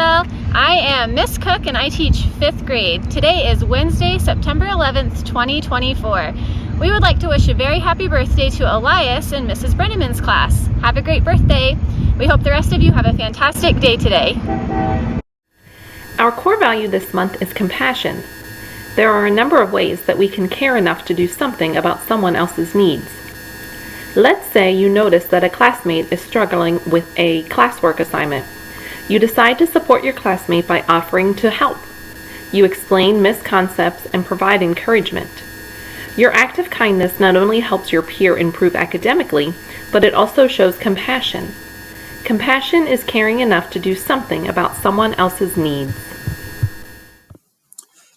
Bearsville. I am Miss Cook and I teach 5th grade. Today is Wednesday, September 11th, 2024. We would like to wish a very happy birthday to Elias in Mrs. Brenneman's class. Have a great birthday. We hope the rest of you have a fantastic day today. Our core value this month is compassion. There are a number of ways that we can care enough to do something about someone else's needs. Let's say you notice that a classmate is struggling with a classwork assignment. You decide to support your classmate by offering to help. You explain missed concepts and provide encouragement. Your act of kindness not only helps your peer improve academically, but it also shows compassion. Compassion is caring enough to do something about someone else's needs.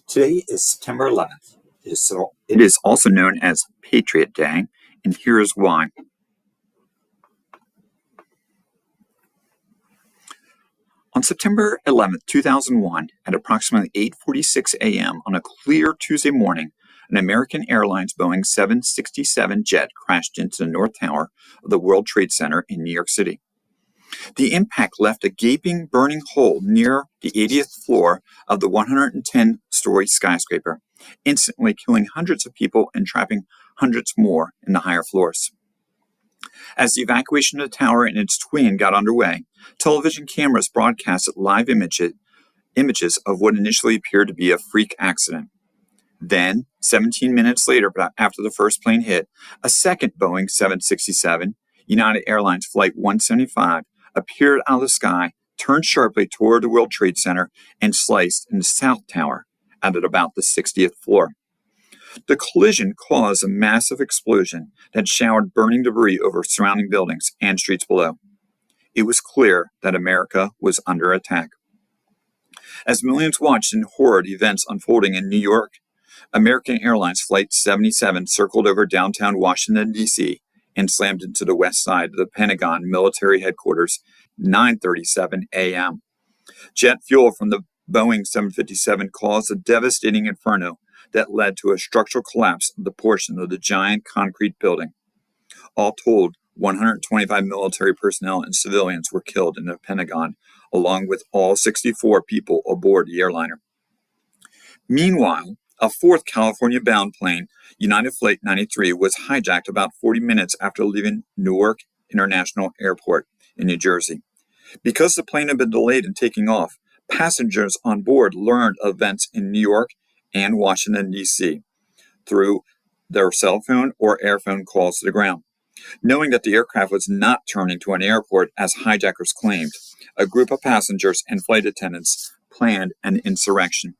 Today is September 11th. It is also known as Patriot Day, and here's why. On September 11th, 2001, at approximately 8:46 a.m. on a clear Tuesday morning, an American Airlines Boeing 767 jet crashed into the North Tower of the World Trade Center in New York City. The impact left a gaping, burning hole near the 80th floor of the 110-story skyscraper, instantly killing hundreds of people and trapping hundreds more in the higher floors. As the evacuation of the tower and its twin got underway, television cameras broadcasted live images of what initially appeared to be a freak accident. Then, 17 minutes later, after the first plane hit, a second Boeing 767, United Airlines Flight 175, appeared out of the sky, turned sharply toward the World Trade Center, and sliced in the South Tower at about the 60th floor. The collision caused a massive explosion that showered burning debris over surrounding buildings and streets below. It was clear that America was under attack. As millions watched in horror the events unfolding in New York, American Airlines Flight 77 circled over downtown Washington, D.C., and slammed into the west side of the Pentagon military headquarters 9:37 a.m. Jet fuel from the Boeing 757 caused a devastating inferno that led to a structural collapse of the portion of the giant concrete building. All told, 125 military personnel and civilians were killed in the Pentagon, along with all 64 people aboard the airliner. Meanwhile, a fourth California-bound plane, United Flight 93, was hijacked about 40 minutes after leaving Newark International Airport in New Jersey. Because the plane had been delayed in taking off, passengers on board learned of events in New York and Washington, D.C. through their cell phone or airphone calls to the ground. Knowing that the aircraft was not turning to an airport as hijackers claimed, a group of passengers and flight attendants planned an insurrection.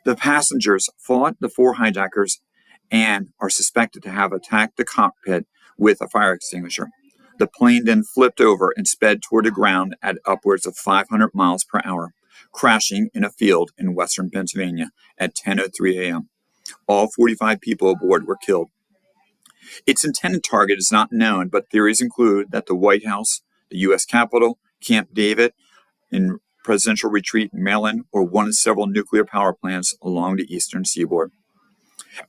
The passengers fought the four hijackers and are suspected to have attacked the cockpit with a fire extinguisher. The plane then flipped over and sped toward the ground at upwards of 500 miles per hour, crashing in a field in western Pennsylvania at 10:03 a.m. All 45 people aboard were killed. Its intended target is not known, but theories include that the White House, the U.S. Capitol, Camp David, in presidential retreat in Maryland, or one of several nuclear power plants along the eastern seaboard.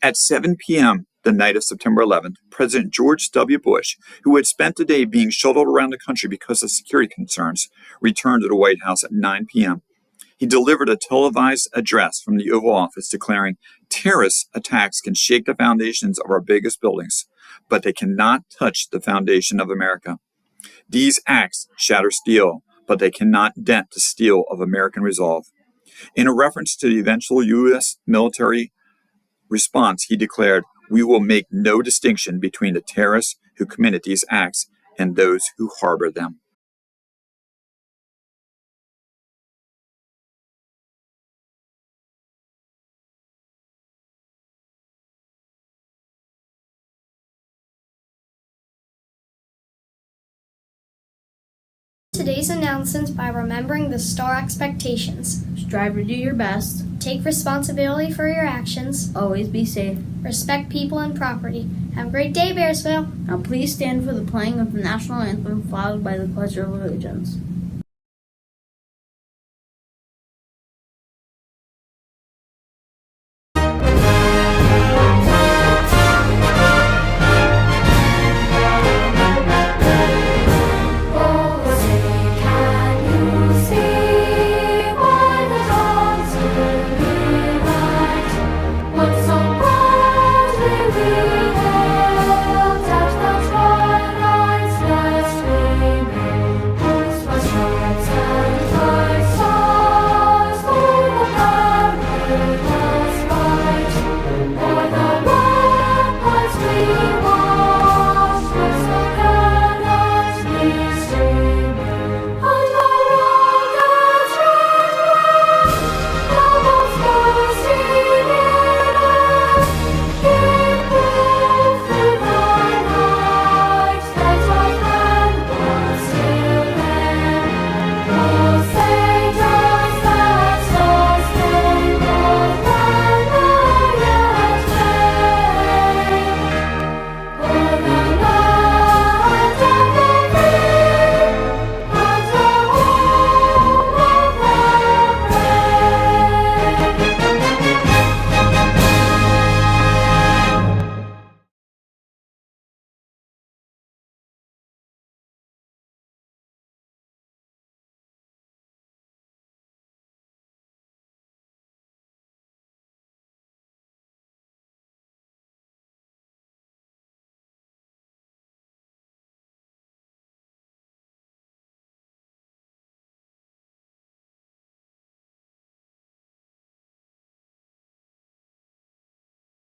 At 7 p.m. the night of September 11th, President George W. Bush, who had spent the day being shuttled around the country because of security concerns, returned to the White House at 9 p.m. He delivered a televised address from the Oval Office declaring, "Terrorist attacks can shake the foundations of our biggest buildings, but they cannot touch the foundation of America. These acts shatter steel, but they cannot dent the steel of American resolve." In a reference to the eventual U.S. military response, he declared, "We will make no distinction between the terrorists who committed these acts and those who harbor them." Today's announcements by remembering the STAR expectations. Strive to do your best. Take responsibility for your actions. Always be safe. Respect people and property. Have a great day, Bearsville. Now please stand for the playing of the national anthem followed by the Pledge of Allegiance.